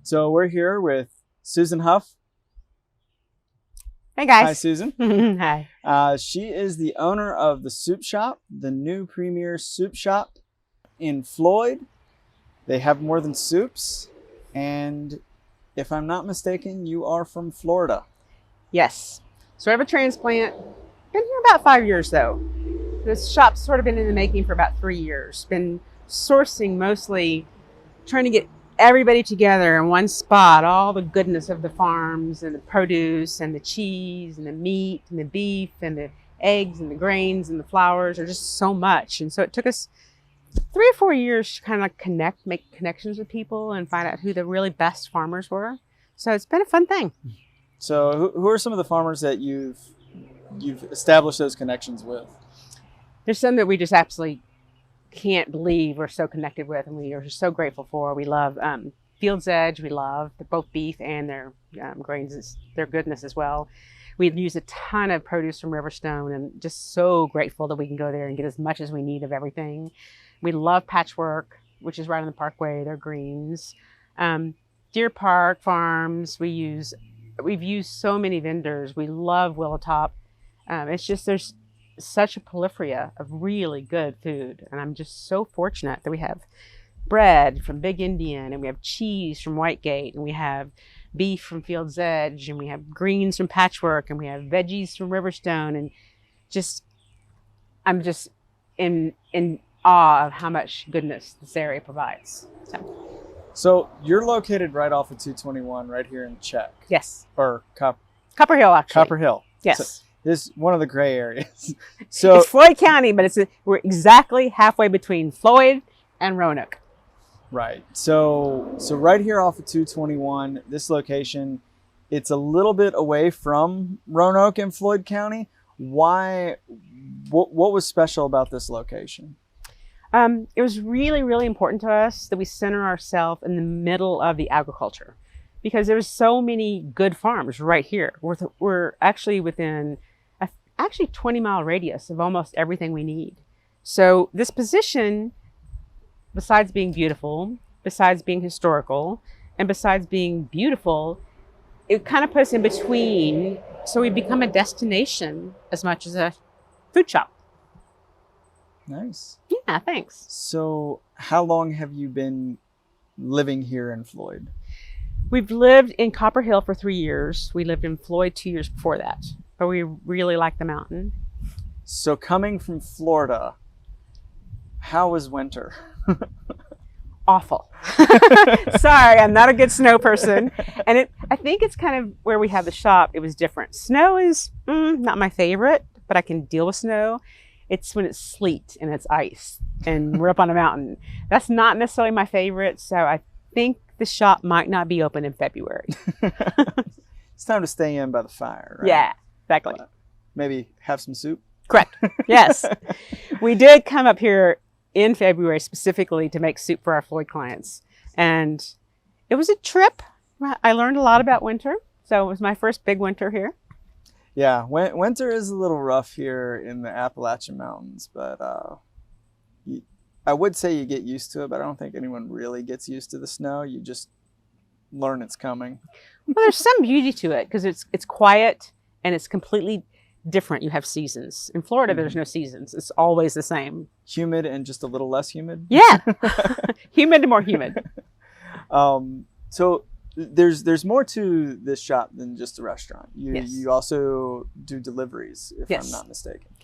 So we're here with Susan Huff. Hey guys. Hi, Susan. Hi. She is the owner of the Soup Shop, the new premier soup shop in Floyd. They have more than soups. And if I'm not mistaken, you are from Florida. Yes. So I have a transplant. Been here about 5 years though. This shop's sort of been in the making for about 3 years. Been sourcing mostly, trying to get everybody together in one spot, all the goodness of the farms and the produce and the cheese and the meat and the beef and the eggs and the grains and the flours. There's just so much. And so it took us 3 or 4 years to kind of make connections with people and find out who the really best farmers were. So it's been a fun thing. So who are some of the farmers that you've established those connections with? There's some that we just absolutely can't believe we're so connected with, and we are so grateful for. We love Field's Edge. We love both beef and their grains, their goodness as well. We use a ton of produce from Riverstone, and just so grateful that we can go there and get as much as we need of everything. We love Patchwork, which is right on the Parkway. Their greens, Deer Park Farms. We've used so many vendors. We love Willowtop. It's just there's such a plethora of really good food, and I'm just so fortunate that we have bread from Big Indian, and we have cheese from Whitegate, and we have beef from Field's Edge, and we have greens from Patchwork, and we have veggies from Riverstone, and I'm just in awe of how much goodness this area provides. So you're located right off of 221 right here in Czech. Yes. Or Copper Hill, actually. Copper Hill. Yes. So this is one of the gray areas. So it's Floyd County, but we're exactly halfway between Floyd and Roanoke. Right. So right here off of 221, this location, it's a little bit away from Roanoke and Floyd County. Why? What was special about this location? It was really, really important to us that we center ourselves in the middle of the agriculture, because there's so many good farms right here. We're actually within a 20-mile radius of almost everything we need. So this position, besides being beautiful, besides being historical, and besides being beautiful, it kind of puts us in between. So we become a destination as much as a food shop. Nice. Yeah, thanks. So how long have you been living here in Floyd? We've lived in Copper Hill for 3 years. We lived in Floyd 2 years before that, but we really like the mountain. So coming from Florida, how was winter? Awful. Sorry, I'm not a good snow person. And I think it's kind of where we have the shop, it was different. Snow is not my favorite, but I can deal with snow. It's when it's sleet and it's ice and we're up on a mountain. That's not necessarily my favorite. So I think the shop might not be open in February. It's time to stay in by the fire, right? Yeah, exactly. Maybe have some soup? Correct. Yes. We did come up here in February specifically to make soup for our Floyd clients. And it was a trip. I learned a lot about winter. So it was my first big winter here. Yeah, winter is a little rough here in the Appalachian Mountains, but I would say you get used to it, but I don't think anyone really gets used to the snow. You just learn it's coming. Well, there's some beauty to it because it's quiet and it's completely different. You have seasons. In Florida, there's no seasons. It's always the same. Humid and just a little less humid? Yeah. Humid to more humid. So there's more to this shop than just a restaurant. Yes. You also do deliveries, if Yes. I'm not mistaken.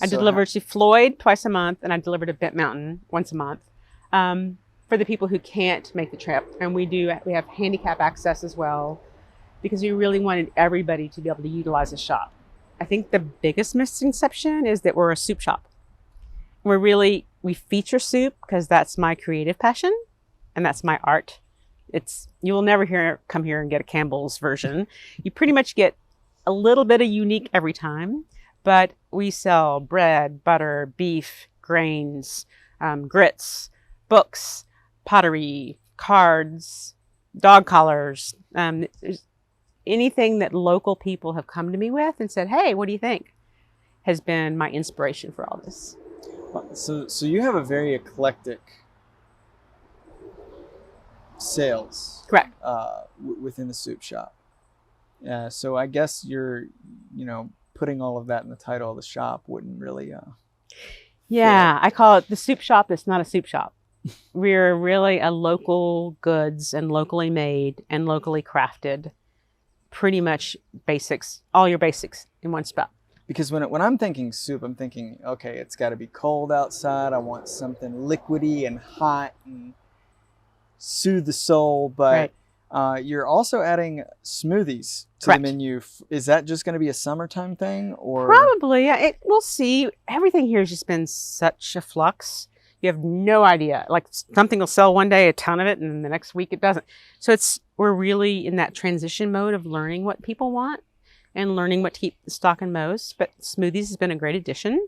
I deliver to Floyd twice a month, and I deliver to Bent Mountain once a month for the people who can't make the trip. And we have handicap access as well, because we really wanted everybody to be able to utilize the shop. I think the biggest misconception is that we're a soup shop. We feature soup because that's my creative passion and that's my art. You will never come here and get a Campbell's version. You pretty much get a little bit of unique every time, but we sell bread, butter, beef, grains, grits, books, pottery, cards, dog collars. Anything that local people have come to me with and said, hey, what do you think? Has been my inspiration for all this. So you have a very eclectic sales. Correct. Within the soup shop. So I guess you're, putting all of that in the title of the shop wouldn't really. Yeah, I call it the soup shop that's not a soup shop. We're really a local goods and locally made and locally crafted, pretty much basics, all your basics in one spot. Because when I'm thinking soup, I'm thinking, okay, it's got to be cold outside. I want something liquidy and hot and soothe the soul. But you're also adding smoothies to Correct. the menu. Is that just going to be a summertime thing, or Probably. We'll see. Everything here has just been such a flux. You have no idea. Like something will sell one day, a ton of it, and the next week it doesn't. So we're really in that transition mode of learning what people want and learning what to keep stocking most. But smoothies has been a great addition.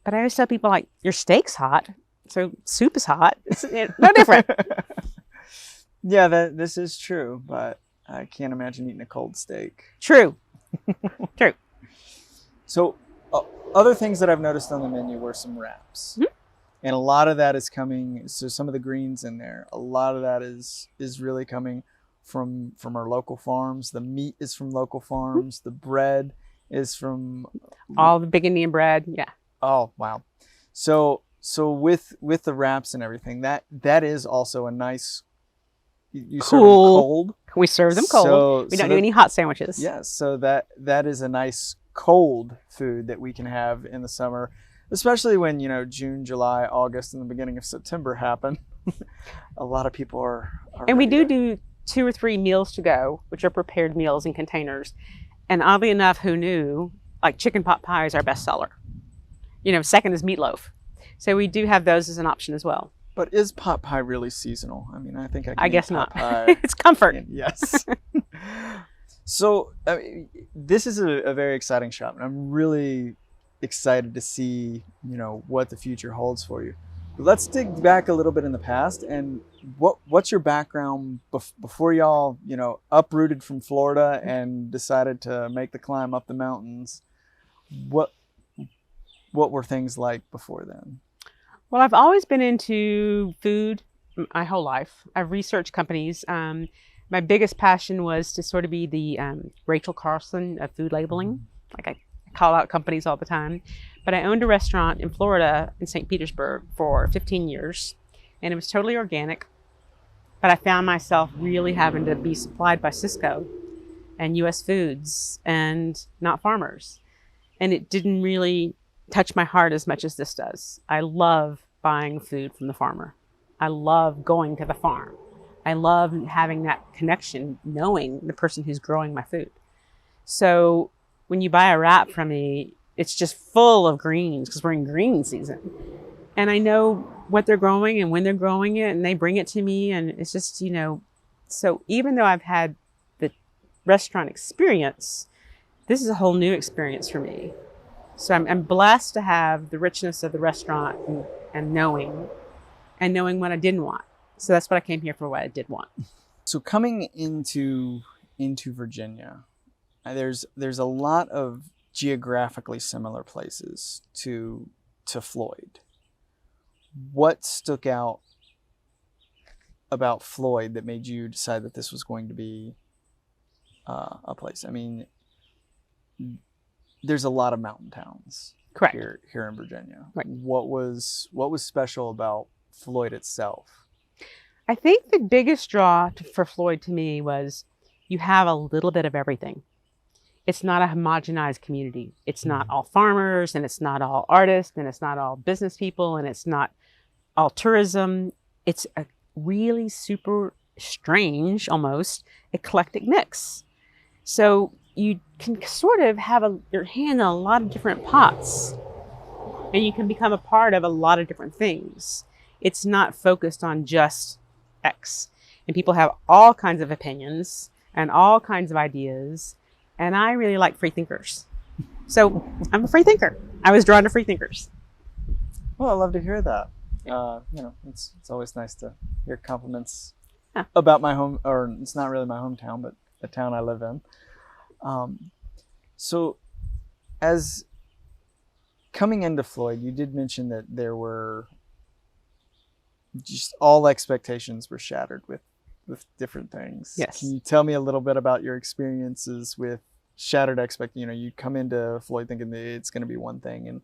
But I always tell people, like, your steak's hot, so soup is hot. It's no different. Yeah, this is true, but I can't imagine eating a cold steak. True. True. So other things that I've noticed on the menu were some wraps. Mm-hmm. And a lot of that is coming, so some of the greens in there, a lot of that is really coming from our local farms. The meat is from local farms. The bread is from all the big Indian bread. Yeah. Oh, wow. So with the wraps and everything, that is also a nice, you serve them cold. We serve them cold. We don't do any hot sandwiches. Yeah, so that is a nice cold food that we can have in the summer, especially when, June, July, August, and the beginning of September happen. A lot of people are and we do 2 or 3 meals to go, which are prepared meals in containers. And oddly enough, who knew, like chicken pot pie is our best seller. Second is meatloaf. So we do have those as an option as well. But is pot pie really seasonal? I mean, I think I guess eat not. Pot pie. It's comfort. Yes. So this is a very exciting shop, and I'm really excited to see, what the future holds for you. Let's dig back a little bit in the past, and what's your background before y'all, uprooted from Florida and decided to make the climb up the mountains? What were things like before then? Well, I've always been into food my whole life. I've researched companies. My biggest passion was to sort of be the Rachel Carlson of food labeling. Like I call out companies all the time. But I owned a restaurant in Florida, in St. Petersburg, for 15 years. And it was totally organic. But I found myself really having to be supplied by Cisco and U.S. Foods and not farmers. And it didn't really touch my heart as much as this does. I love buying food from the farmer. I love going to the farm. I love having that connection, knowing the person who's growing my food. So when you buy a wrap from me, it's just full of greens because we're in green season. And I know what they're growing and when they're growing it, and they bring it to me. And it's just, so even though I've had the restaurant experience, this is a whole new experience for me. So I'm blessed to have the richness of the restaurant and knowing what I didn't want. So that's what I came here for, what I did want. So coming into Virginia, there's a lot of geographically similar places to Floyd. What stuck out about Floyd that made you decide that this was going to be a place? I mean, there's a lot of mountain towns. Correct. Here in Virginia. Right. What was special about Floyd itself? I think the biggest draw for Floyd to me was you have a little bit of everything. It's not a homogenized community. It's not all farmers, and it's not all artists, and it's not all business people, and it's not all tourism. It's a really super strange, almost eclectic mix. So you can sort of have your hand in a lot of different pots, and you can become a part of a lot of different things. It's not focused on just X. And people have all kinds of opinions and all kinds of ideas. And I really like free thinkers. So I'm a free thinker. I was drawn to free thinkers. Well, I love to hear that. It's always nice to hear compliments about my home, or it's not really my hometown, but the town I live in. So as coming into Floyd, you did mention that there were just all expectations were shattered with different things. Yes. Can you tell me a little bit about your experiences with shattered you come into Floyd thinking that it's going to be one thing, and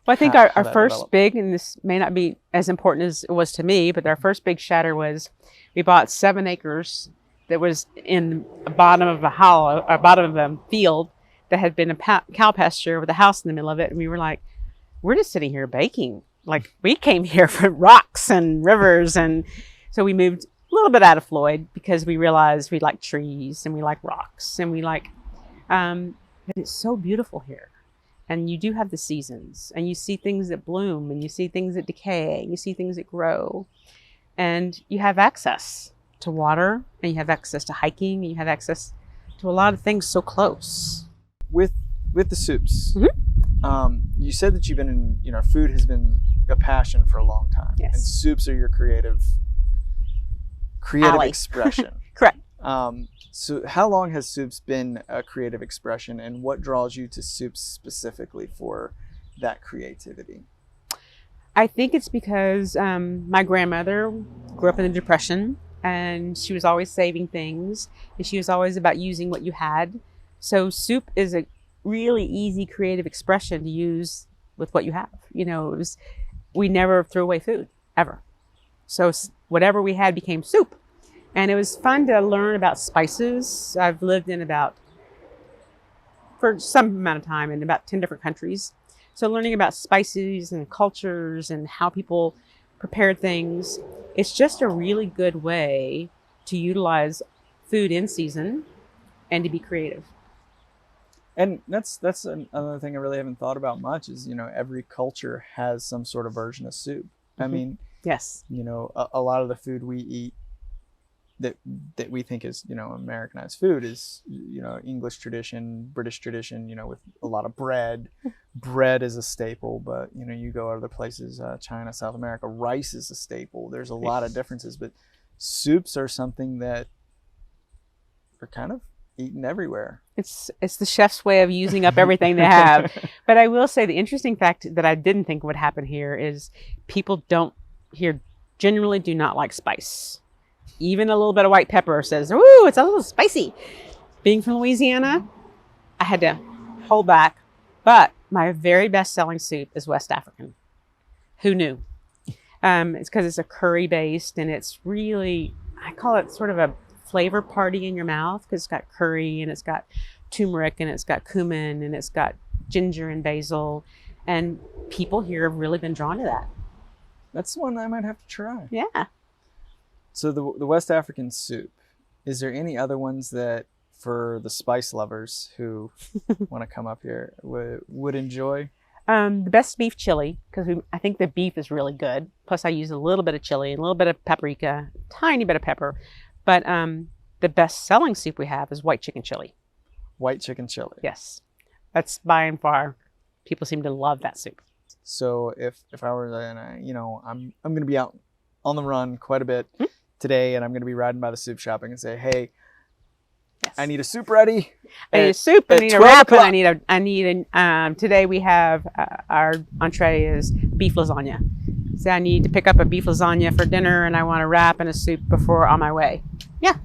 Well, I think how our that first developed. big, and this may not be as important as it was to me, but our first big shatter was we bought 7 acres that was in the bottom of a hollow, or bottom of a field that had been a cow pasture with a house in the middle of it. And we were like, we're just sitting here baking. Like, we came here for rocks and rivers. And so we moved a little bit out of Floyd because we realized we like trees and we like rocks and we like, but it's so beautiful here. And you do have the seasons, and you see things that bloom, and you see things that decay, and you see things that grow, and you have access to water, and you have access to hiking, and you have access to a lot of things so close. With the soups, Mhm. you said that you've been in, food has been a passion for a long time. Yes. And soups are your creative Alley. expression. Correct. So how long has soups been a creative expression, and what draws you to soups specifically for that creativity? I think it's because my grandmother grew up in the Depression, and she was always saving things, and she was always about using what you had. So soup is a really easy creative expression to use with what you have. We never threw away food, ever. So whatever we had became soup. And it was fun to learn about spices. I've lived for some amount of time in about 10 different countries. So learning about spices and cultures and how people prepare things, it's just a really good way to utilize food in season and to be creative. And that's another thing I really haven't thought about much is, every culture has some sort of version of soup. I Mhm. mean, Yes. a lot of the food we eat that we think is, Americanized food is, English tradition, British tradition, with a lot of bread. Bread is a staple, but, you go other places, China, South America, rice is a staple. There's a lot of differences, but soups are something that are kind of eaten everywhere. It's the chef's way of using up everything they have. But I will say the interesting fact that I didn't think would happen here is people generally do not like spice. Even a little bit of white pepper says, ooh, it's a little spicy. Being from Louisiana, I had to hold back. But my very best selling soup is West African. Who knew? It's because it's a curry based, and it's really, I call it sort of a flavor party in your mouth because it's got curry and it's got turmeric and it's got cumin and it's got ginger and basil. And people here have really been drawn to that. That's one I might have to try. Yeah. So the West African soup, is there any other ones that for the spice lovers who want to come up here would enjoy? The best beef chili, because I think the beef is really good. Plus I use a little bit of chili and a little bit of paprika, tiny bit of pepper. But the best selling soup we have is white chicken chili. White chicken chili. Yes. That's by and far, people seem to love that soup. So if I were, I'm going to be out on the run quite a bit today, and I'm going to be riding by the soup shop and say, hey, Yes. I need a soup ready. I need a soup, I need a wrap, and today we have, our entree is beef lasagna. So I need to pick up a beef lasagna for dinner, and I want a wrap and a soup before on my way. Yeah.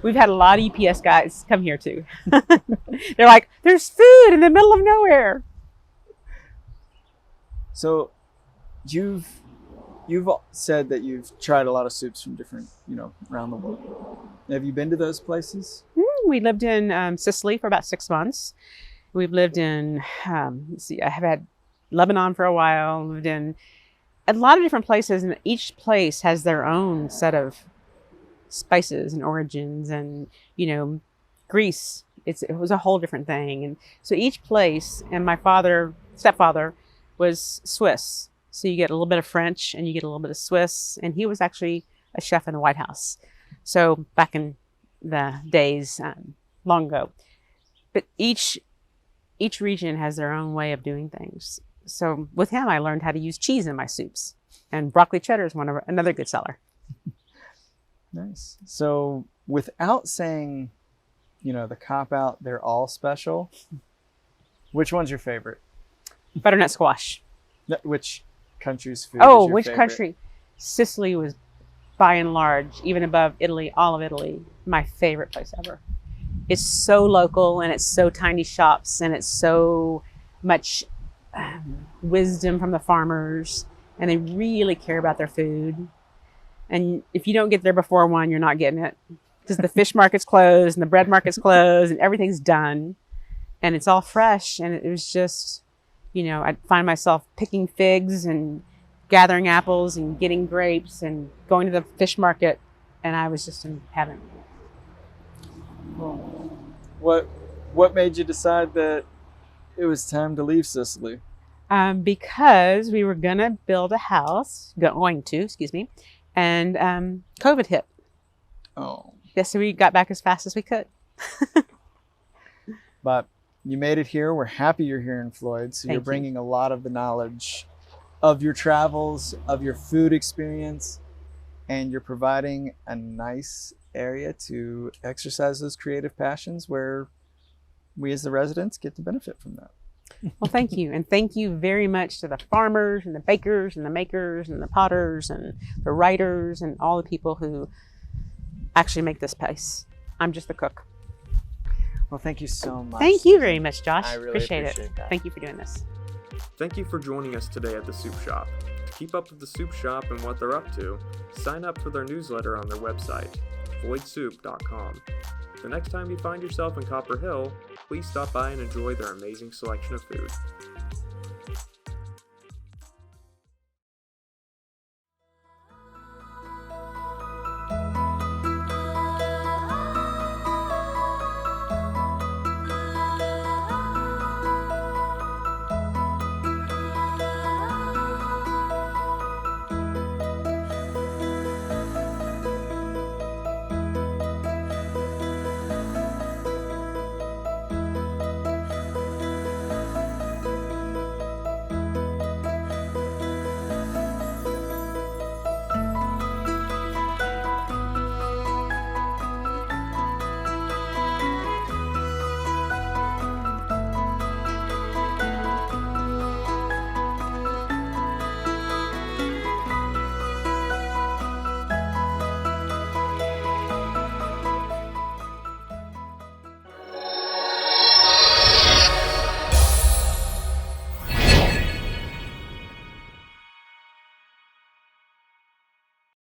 We've had a lot of UPS guys come here too. They're like, there's food in the middle of nowhere. So you've said that you've tried a lot of soups from different, around the world. Have you been to those places? We lived in Sicily for about 6 months. We've lived in, I have had Lebanon for a while, lived in a lot of different places, and each place has their own set of spices and origins, and, Greece, it was a whole different thing. And so each place, and my stepfather was Swiss. So you get a little bit of French and you get a little bit of Swiss, and he was actually a chef in the White House. So back in the days, long ago. But each region has their own way of doing things. So with him, I learned how to use cheese in my soups, and broccoli cheddar is another good seller. Nice. So without saying, the cop out, they're all special, which one's your favorite? Butternut squash. Which country's food is Oh, your which favorite? country? Sicily was by and large, even above Italy, all of Italy, my favorite place ever. It's so local, and it's so tiny shops, and it's so much wisdom from the farmers, and they really care about their food. And if you don't get there before 1, you're not getting it, because the fish market's closed and the bread market's closed and everything's done, and it's all fresh. And it was just, I'd find myself picking figs and gathering apples and getting grapes and going to the fish market, and I was just in heaven. What made you decide that it was time to leave Sicily? Because we were going to build a house, and COVID hit. Oh. Yes, so we got back as fast as we could. But you made it here. We're happy you're here in Floyd. So you're bringing a lot of the knowledge of your travels, of your food experience, and you're providing a nice area to exercise those creative passions where we as the residents get to benefit from that. Well, thank you. And thank you very much to the farmers and the bakers and the makers and the potters and the writers and all the people who actually make this place. I'm just the cook. Well, thank you so much. Thank you very much, Josh. I really appreciate it. that. Thank you for doing this. Thank you for joining us today at the Soup Shop. To keep up with the Soup Shop and what they're up to, sign up for their newsletter on their website, floydsoup.com. The next time you find yourself in Copper Hill, please stop by and enjoy their amazing selection of food.